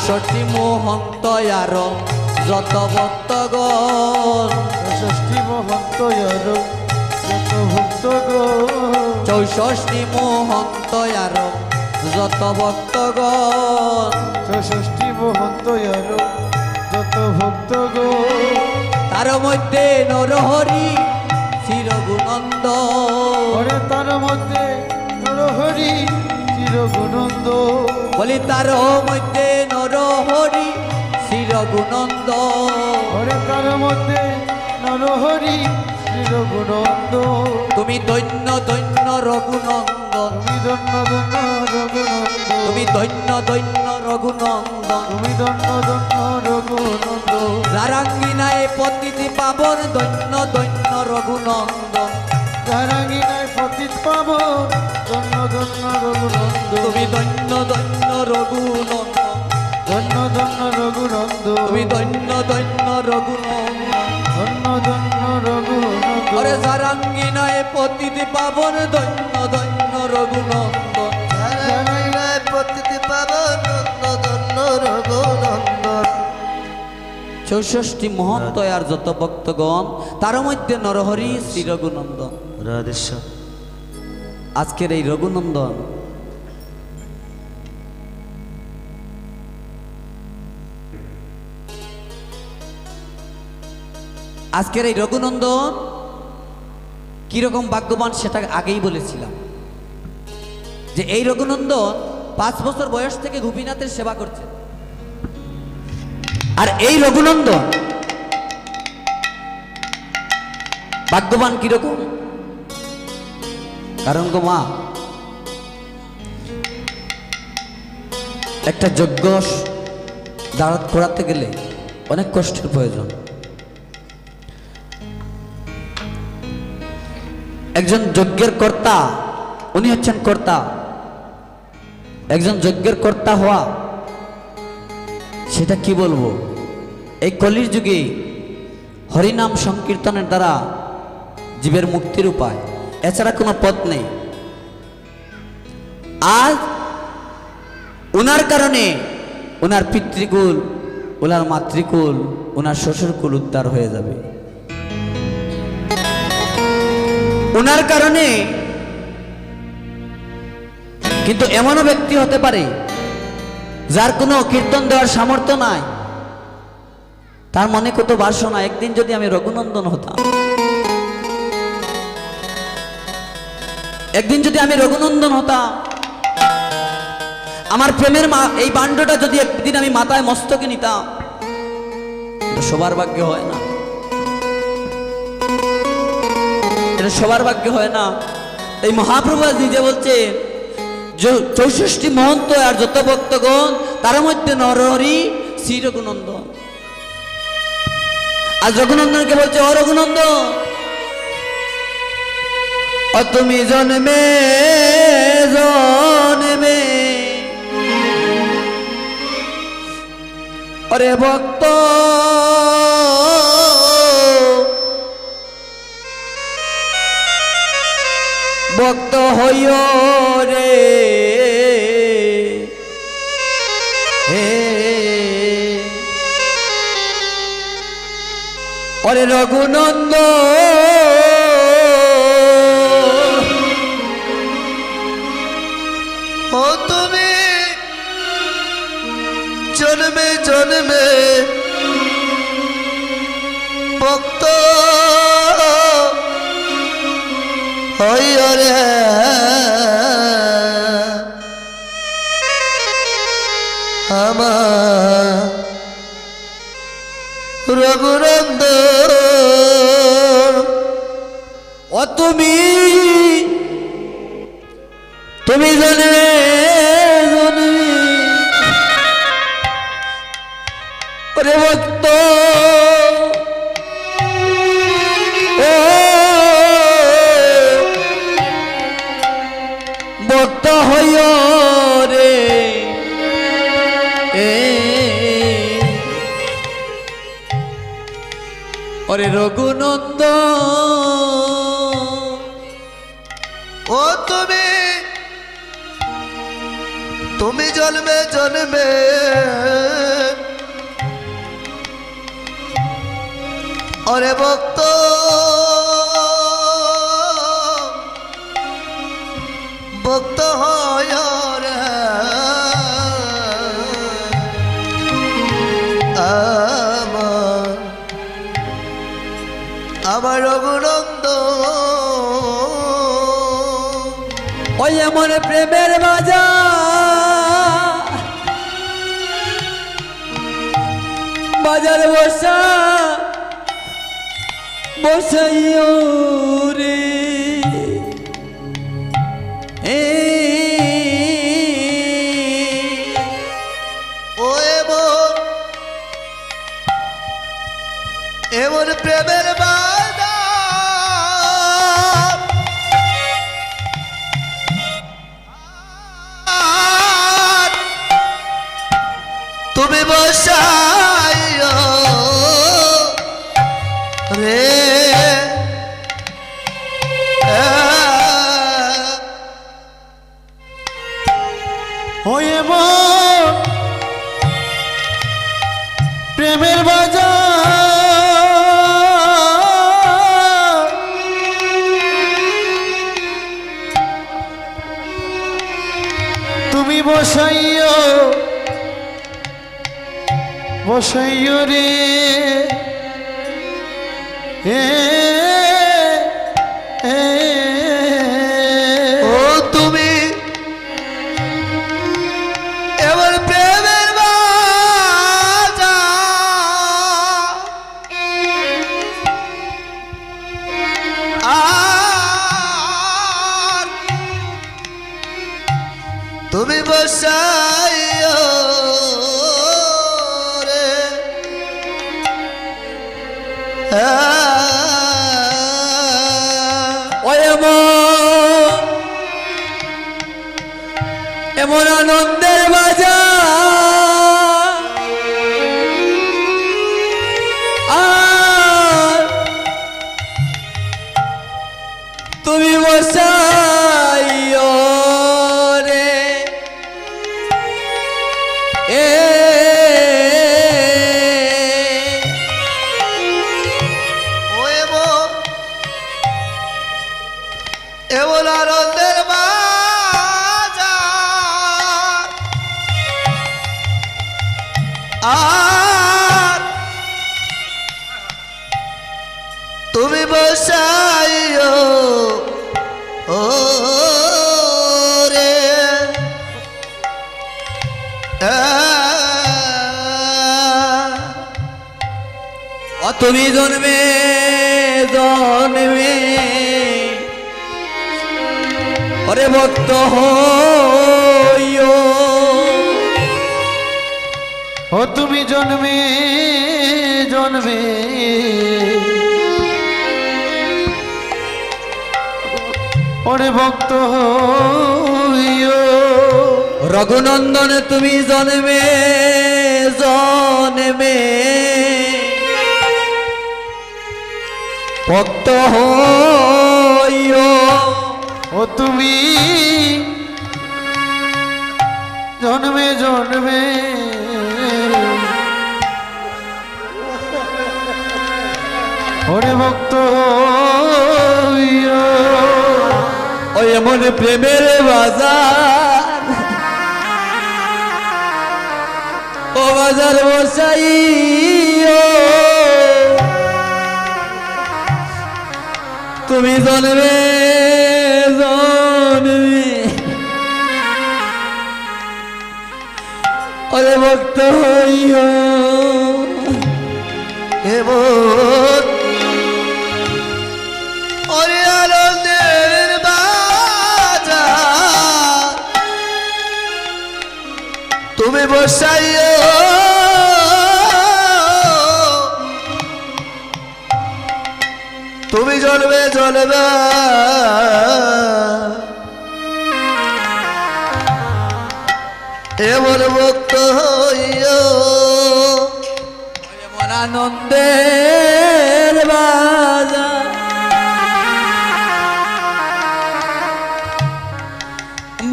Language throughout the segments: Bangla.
চৌষট্টি মহন্ত আর যত ভক্তগণ, ষষ্ঠী মহন্ত আর যত ভক্তগণ, চৌষট্টি মহন্ত আর যত ভক্তগণ, ষষ্ঠী মহন্ত আর যত ভক্তগণ, তার মধ্যে নরহরি চিরগুণন্দ, ওরে তার মধ্যে নরহরি চিরগুণন্দ, বলি তার মধ্যে নরহরি চিরগুণন্দ, ওরে তার মধ্যে নরহরি চিরগুণন্দ, তুমি ধন্য ধন্য রঘুনন্দন, তুমি ধন্য ধন্য রঘুনন্দ, তুমি ধন্য ধন্য রঘুনন্দন, তুমি ধন্য ধন্য রঘুনন্দ, রারাঙ্গিনায় পতিতি পাবন ধন্য ধন্য রঘুনন্দন, তারাঙ্গিনায় পতিত পাব ধন্য ধন্য রঘুনন্দ, তুমি ধন্য ধন্য রঘুনন্দন, ধন্য ধন্য রঘুনন্দ, তুমি ধন্য ধন্য রঘুনন্দন, ধন্য ধন্য রঘুনন্দ, ওরে সারাঙ্গিনায় পতিতি পাবন ধন্য ধন্য রঘুনন্দন, তারাঙ্গিনায় পতিত পাব ধন্য ধন্য রঘুনন্দন, চৌষট্টি মহন্ত আর যত ভক্তগণ, তার মধ্যে নরহরি শ্রী রঘুনন্দন। রাধেশ্যাম। আজকের এই রঘুনন্দন আজকের এই রঘুনন্দন কিরকম ভাগ্যবান সেটা আগেই বলেছিলাম, যে এই রঘুনন্দন 5 বছর বয়স থেকে গোপীনাথের সেবা করছে। আর এই রঘুনন্দন ভাগ্যবান কিরকম, কারণ গো মা, একটা যজ্ঞ দাঁড় করাতে গেলে অনেক কষ্টের প্রয়োজন। একজন যজ্ঞের কর্তা, উনি হচ্ছেন কর্তা। একজন যজ্ঞের কর্তা হওয়া, সেটা কি বলবো, এই কলির যুগে হরিনাম সংকীর্তনের দ্বারা জীবের মুক্তির উপায়, এছাড়া কোনো পথ নেই। আজ ওনার কারণে ওনার পিতৃকুল, ওনার মাতৃকুল, ওনার শ্বশুরকুল উদ্ধার হয়ে যাবে। ওনার কারণে কিন্তু এমনও ব্যক্তি হতে পারে যার কোনো কীর্তন দেওয়ার সামর্থ্য নাই, তার মনে কত বাসনা, একদিন যদি আমি রঘুনন্দন হতাম, একদিন যদি আমি রঘুনন্দন হতাম, আমার প্রেমের এই বান্ডটা যদি একদিন আমি মাথায় মস্তকে নিতাম। সবার ভাগ্য হয় না, এটা সবার ভাগ্য হয় না। এই মহাপ্রভু নিজে বলছেন, 64 মহন্ত আর যত ভক্তগণ, তার মধ্যে নরহরি শ্রী রঘুনন্দন। আর রঘুনন্দনকে বলছে, ও রঘুনন্দন, ও তুমি জন্মে জন্মে অরে ভক্ত ভক্ত হইও রে, অরে রঘুনন্দন, ও তুমি জন্মে জন্মে ভক্ত হইও রে, আমার রঘুনন্দন, ও তুমি তুমি জন্মে জন্মে ওরে ভক্ত, ও ভক্ত হইও রে, ওরে রঘুনন্দন, ও তুমি তুমি জন্মে জন্মে ওরে ভক্ত ভক্ত হয় রে আমার রঘুনন্দ ওই এমন প্রেমের বাজার বসা বসাইও রে ও এমন এমন প্রেমের তুমি বসাইও রে ওয়ে প্রেমের বাজার তুমি বসাইও বসাইও রে ও তুমি এমন প্রেমের আর তুমি বসাইও রে ওই এমন আনন্দের বাজার আর তুমি বসাইও রে ও এমন আনন্দের বাজার আর তুমি বসাইও ও রে ও তুমি জন্মে জন্মে ওরে ভক্ত হইও ও তুমি জন্মে জন্মে ওরে ভক্ত হইও রঘুনন্দন তুমি জন্মে জন্মে ভক্ত হইও ও তুমি জন্মে জন্মে ওরে ভক্ত হইও ওই এমন প্রেমের বাজার ও বাজার বসাইও তুমি জন্মে জন্মে ওরে ভক্ত হইও এমন ওরে আনন্দের বাজার তুমি বসাইও তুমি জন্মে জন্মে এমন মুক্ত হইও এমন আনন্দের বাজার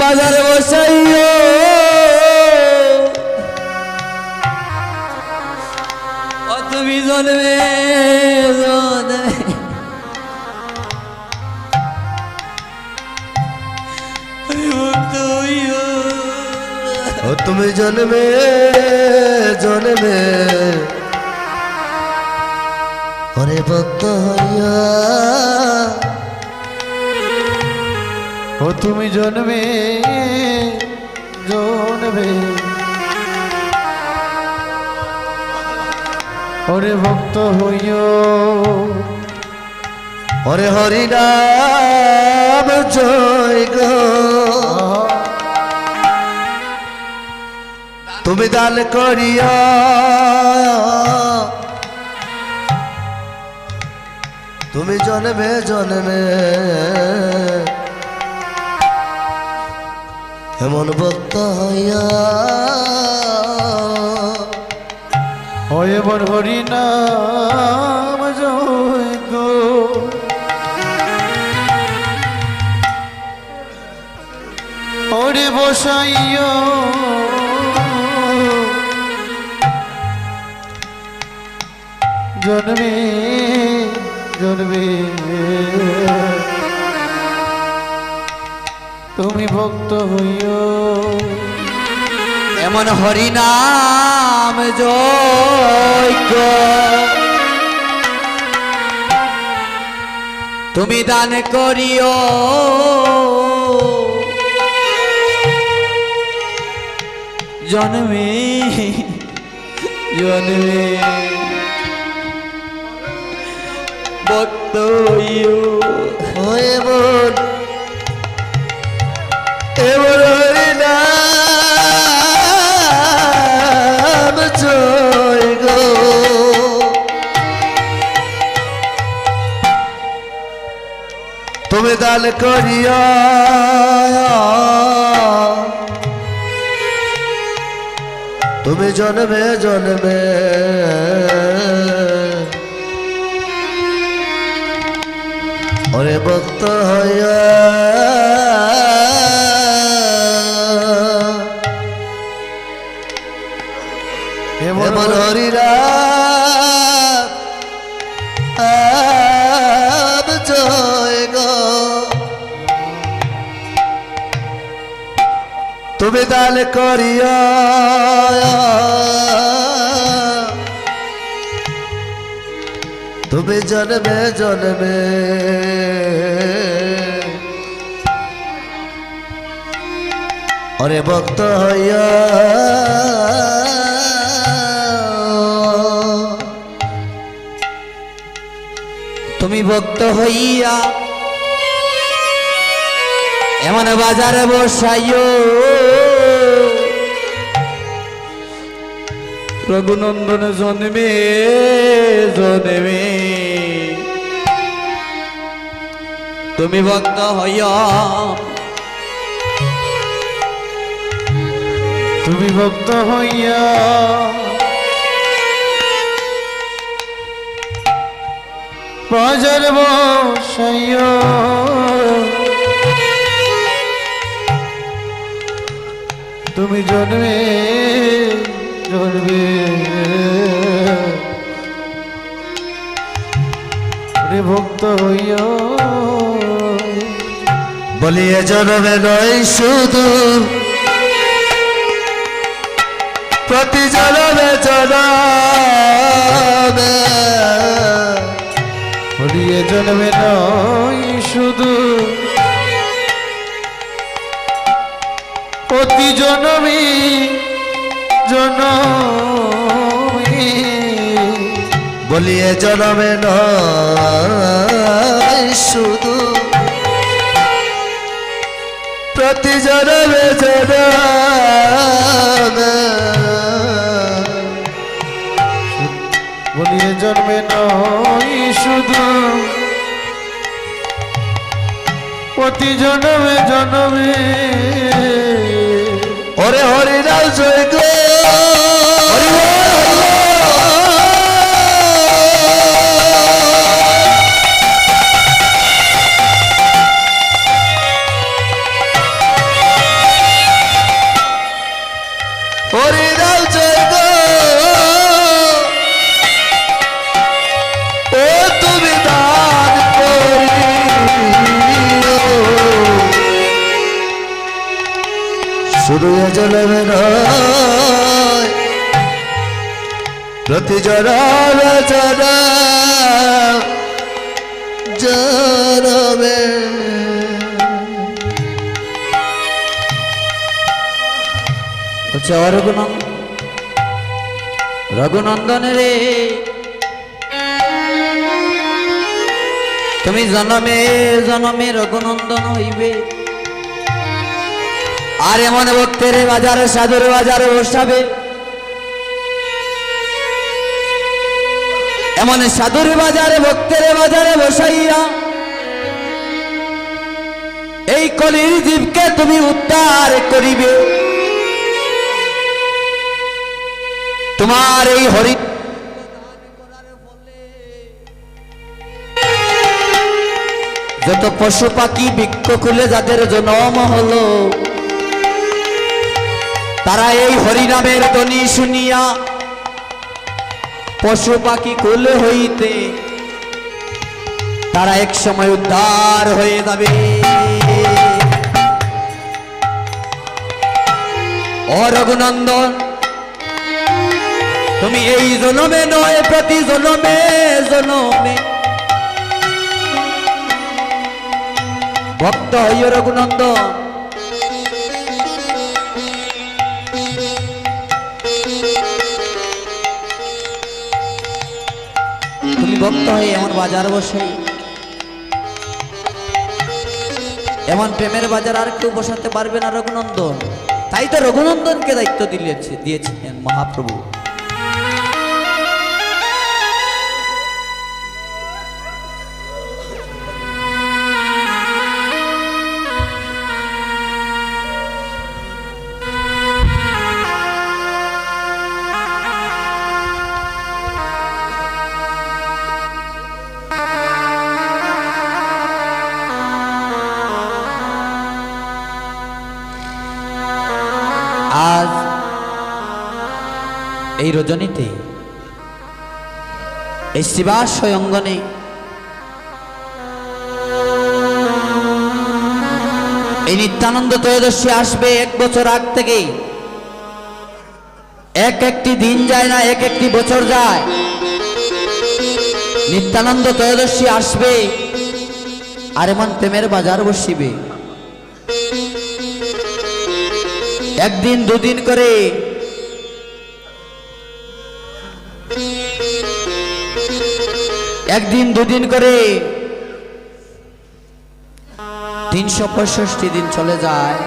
বাজারে বসাইও জন্মে জন্মে হরিভক্ত হইও ও তুমি জন্মে জন্মে হরে ভক্ত হইয়া ও তুমি জন্মে জন্মে ওরে ভক্ত হইও হরে হরি নাম জয় গো তুমি দান করিয়া তুমি জন্মে জন্মে এমন ভক্ত হইয়া ওরে বর হরি নাম জয় গো ওরে বসাইও জন্মে জন্মে তুমি ভক্ত হইও এমন হরিনাম যোগ্য তুমি দান করিও জন্মে জন্মে ভক্ত হইও এমন এমন হরি নাম জয় গো তুমি দান করিয়া তুমি জন্মে জন্মে ওরে ভক্ত হইয়া এমন হরিরা জয় গো তুমি দান করিয়া তুমি জন্মে জন্মে অরে ভক্ত হইয়া তুমি ভক্ত হইয়া এমন বাজারে বসাইও রঘুনন্দন জন্মে জন্মে তুমি ভক্ত হইয়া তুমি ভক্ত হইয়া বাজার বসাইয়া তুমি জন্মে জন্মে রে ভক্ত হইয়া বলিয়ে জন্মে নয় শুধু প্রতি জন্মে জন্মে হরিয়ে জন্মে নয় শুধু প্রতি জন্মে জন্মে বলিয়ে জন্মে নয় শুধু প্রতি জন্মে জন্মে বলিয়ে জন্মে নয় শুধু প্রতি জন্মে জন্মে ওরে হরিনাম জয় গো হরি বল, হরিনাম জয় গো শুধু এ জনমে নয় প্রতি জনমে জনমে বলছে রঘুনন্দন রে, তুমি জনমে জনমে রঘুনন্দন হইবে। আর এমন ভক্তের বাজারে সাধুর বাজারে বসাবে, এমন সাধুর বাজারে ভক্তের বাজারে বসাইয়া এই কলির জীবকে তুমি উদ্ধার করিবে। তোমার এই হরি যত পশু পাখি বৃক্ষ খুলে যাদের জন্ম হলো, তারা এই হরিনামের ধ্বনি শুনিয়া পশু পাখি কুলে হইতে তারা এক সময় উদ্ধার হয়ে যাবে। ও রঘুনন্দন, তুমি এই জনমে নয় প্রতি জনমে জনমে ভক্ত হইও রঘুনন্দন। তুমি ভক্ত হয়ে এমন বাজার বসাই, এমন প্রেমের বাজার আর কেউ বসাতে পারবে না রঘুনন্দন। তাই তো রঘুনন্দনকে দায়িত্ব দিয়েছিলেন মহাপ্রভু। আজ এই রজনীতে এই শিবাশয় অঙ্গনে এই নিত্যানন্দ ত্রয়োদশী আসবে 1 বছর আগ থেকেই। একটি দিন যায় না, একটি বছর যায়। নিত্যানন্দ ত্রয়োদশী আসবে আর এমন প্রেমের বাজার বসিবে। একদিন দুদিন করে একদিন দুদিন করে 365 দিন চলে যায়।